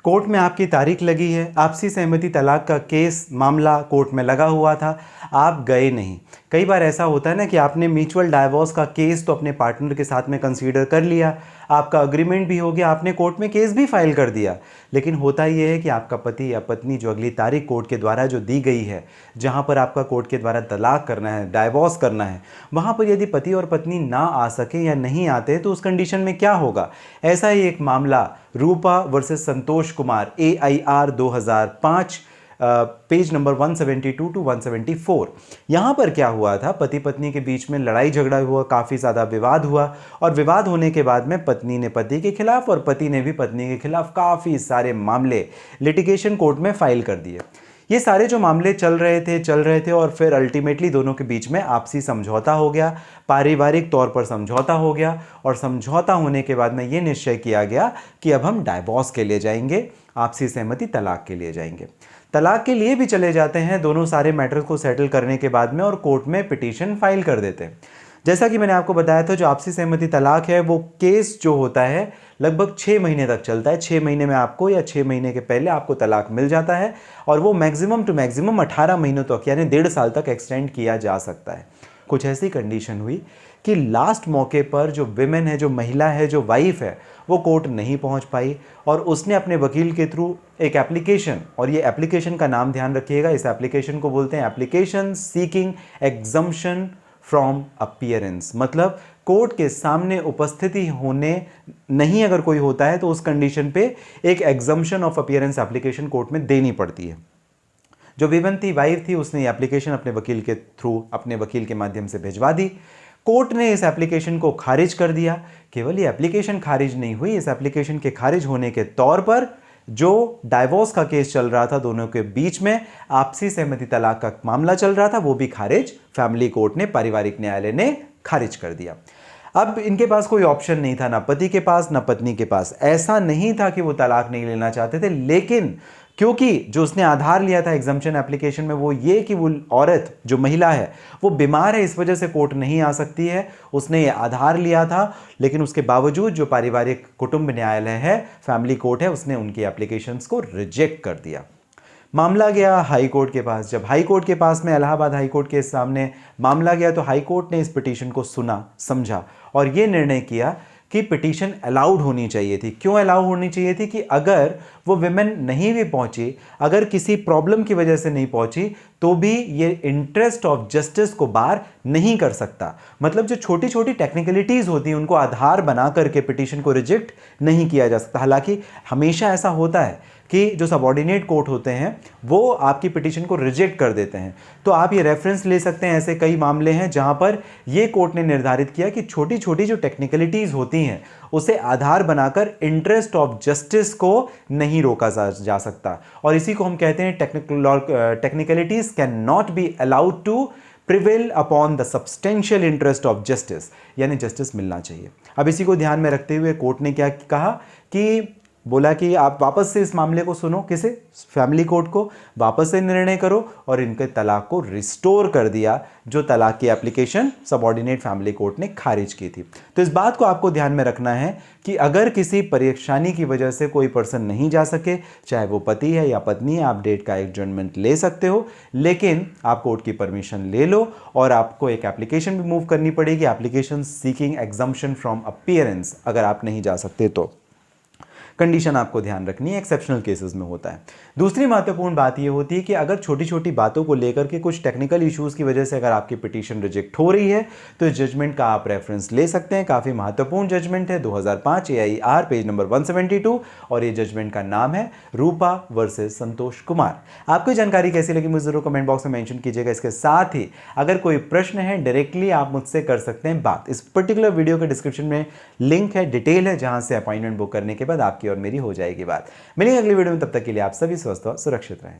Court में आपकी तारीख लगी है, आपसी सहमति तलाक का केस मामला कोर्ट में लगा हुआ था, आप गए नहीं। कई बार ऐसा होता है ना कि आपने म्यूचुअल डाइवोर्स का केस तो अपने पार्टनर के साथ में कंसीडर कर लिया, आपका अग्रीमेंट भी हो गया, आपने कोर्ट में केस भी फाइल कर दिया, लेकिन होता ये है कि आपका पति या पत्नी जो अगली तारीख कोर्ट के द्वारा जो दी गई है, जहां पर आपका कोर्ट के द्वारा तलाक करना है, डाइवोर्स करना है, वहां पर यदि पति और पत्नी ना आ सके या नहीं आते तो उस कंडीशन में क्या होगा। ऐसा ही एक मामला Rupa versus Santosh Kumar AIR 2005 page number 172 to 174। यहाँ पर क्या हुआ था, पति पत्नी के बीच में लड़ाई झगड़ा हुआ, काफ़ी ज़्यादा विवाद हुआ और विवाद होने के बाद में पत्नी ने पति के खिलाफ और पति ने भी पत्नी के खिलाफ काफ़ी सारे मामले लिटिगेशन कोर्ट में फाइल कर दिए। ये सारे जो मामले चल रहे थे और फिर अल्टीमेटली दोनों के बीच में आपसी समझौता हो गया, पारिवारिक तौर पर समझौता हो गया और समझौता होने के बाद में ये निश्चय किया गया कि अब हम डाइवोर्स के लिए जाएंगे, आपसी सहमति तलाक के लिए जाएंगे। तलाक के लिए भी चले जाते हैं दोनों सारे मैटर्स को सेटल करने के बाद में और कोर्ट में पिटीशन फाइल कर देते हैं। जैसा कि मैंने आपको बताया था, जो आपसी सहमति तलाक है वो केस जो होता है लगभग 6 महीने तक चलता है। 6 महीने में आपको या 6 महीने के पहले आपको तलाक मिल जाता है और वो मैक्सिमम टू मैक्सिमम 18 महीनों तक यानी 1.5 साल तक एक्सटेंड किया जा सकता है। कुछ ऐसी कंडीशन हुई कि लास्ट मौके पर जो विमेन है, जो महिला है, जो वाइफ है, वो कोर्ट नहीं पहुंच पाई और उसने अपने वकील के थ्रू एक एप्लीकेशन, और ये एप्लीकेशन का नाम ध्यान रखिएगा, इस एप्लीकेशन को बोलते हैं application seeking exemption from appearance. मतलब कोर्ट के सामने उपस्थिति होने नहीं अगर कोई होता है तो उस कंडीशन पे एक exemption of appearance application court में देनी पड़ती है। जो विमेन थी, वाइफ थी, उसने ये एप्लीकेशन अपने वकील के थ्रू, अपने वकील के माध्यम से भिजवा दी। कोर्ट ने इस एप्लीकेशन को खारिज कर दिया। केवल ये एप्लीकेशन खारिज नहीं हुई, इस एप्लीकेशन के खारिज होने के तौर पर जो डाइवोर्स का केस चल रहा था दोनों के बीच में, आपसी सहमति तलाक का मामला चल रहा था, वो भी खारिज फैमिली कोर्ट ने, पारिवारिक न्यायालय ने खारिज कर दिया। अब इनके पास कोई ऑप्शन नहीं था, ना पति के पास ना पत्नी के पास। ऐसा नहीं था कि वो तलाक नहीं लेना चाहते थे, लेकिन क्योंकि जो उसने आधार लिया था एग्जम्पशन एप्लीकेशन में वो ये कि वो औरत, जो महिला है, वो बीमार है, इस वजह से कोर्ट नहीं आ सकती है, उसने ये आधार लिया था। लेकिन उसके बावजूद जो पारिवारिक कुटुंब न्यायालय है, फैमिली कोर्ट है, उसने उनकी एप्लीकेशंस को रिजेक्ट कर दिया। मामला गया हाई कोर्ट के पास। जब हाई कोर्ट के पास में इलाहाबाद हाई कोर्ट के सामने मामला गया तो हाई कोर्ट ने इस पिटीशन को सुना, समझा और ये निर्णय किया कि पिटीशन अलाउड होनी चाहिए थी। क्यों अलाउ होनी चाहिए थी? कि अगर वो विमेन नहीं भी पहुंची, अगर किसी प्रॉब्लम की वजह से नहीं पहुंची, तो भी ये इंटरेस्ट ऑफ जस्टिस को बार नहीं कर सकता। मतलब जो छोटी छोटी टेक्निकलिटीज होती हैं उनको आधार बना करके पिटीशन को रिजेक्ट नहीं किया जा सकता। हालांकि हमेशा ऐसा होता है कि जो सबऑर्डिनेट कोर्ट होते हैं वो आपकी पिटीशन को रिजेक्ट कर देते हैं। तो आप ये रेफरेंस ले सकते हैं, ऐसे कई मामले हैं जहां पर ये कोर्ट ने निर्धारित किया कि छोटी छोटी जो टेक्निकलिटीज होती हैं उसे आधार बनाकर इंटरेस्ट ऑफ जस्टिस को नहीं रोका जा सकता। और इसी को हम कहते हैं technicalities can not be allowed to prevail upon the substantial interest of justice, यानी जस्टिस मिलना चाहिए। अब इसी को ध्यान में रखते हुए कोर्ट ने क्या कहा कि बोला कि आप वापस से इस मामले को सुनो, किसे? फैमिली कोर्ट को वापस से निर्णय करो और इनके तलाक को रिस्टोर कर दिया, जो तलाक की एप्लीकेशन सबऑर्डिनेट फैमिली कोर्ट ने खारिज की थी। तो इस बात को आपको ध्यान में रखना है कि अगर किसी परेशानी की वजह से कोई पर्सन नहीं जा सके, चाहे वो पति है या पत्नी है, आप डेट का एडजर्नमेंट ले सकते हो, लेकिन आप कोर्ट की परमिशन ले लो और आपको एक एप्लीकेशन भी मूव करनी पड़ेगी, application seeking exemption from appearance, अगर आप नहीं जा सकते तो। कंडीशन आपको ध्यान रखनी है, एक्सेप्शनल केसेस में होता है। दूसरी महत्वपूर्ण बात यह होती है कि अगर छोटी छोटी बातों को लेकर के कुछ टेक्निकल इश्यूज की वजह से अगर आपकी पिटीशन रिजेक्ट हो रही है तो इस जजमेंट का आप रेफरेंस ले सकते हैं। काफ़ी महत्वपूर्ण जजमेंट है, 2005 AIR पेज नंबर 172 और ये जजमेंट का नाम है रूपा वर्सेस संतोष कुमार। आपको जानकारी कैसी लगी मुझे जरूर कमेंट बॉक्स में मेंशन कीजिएगा। इसके साथ ही अगर कोई प्रश्न है डायरेक्टली आप मुझसे कर सकते हैं बात। इस पर्टिकुलर वीडियो के डिस्क्रिप्शन में लिंक है, डिटेल है, जहां से अपॉइंटमेंट बुक करने के बाद आपकी और मेरी हो जाएगी बात। मिलेंगे अगली वीडियो में, तब तक के लिए आप सभी स्वस्थ और सुरक्षित रहें।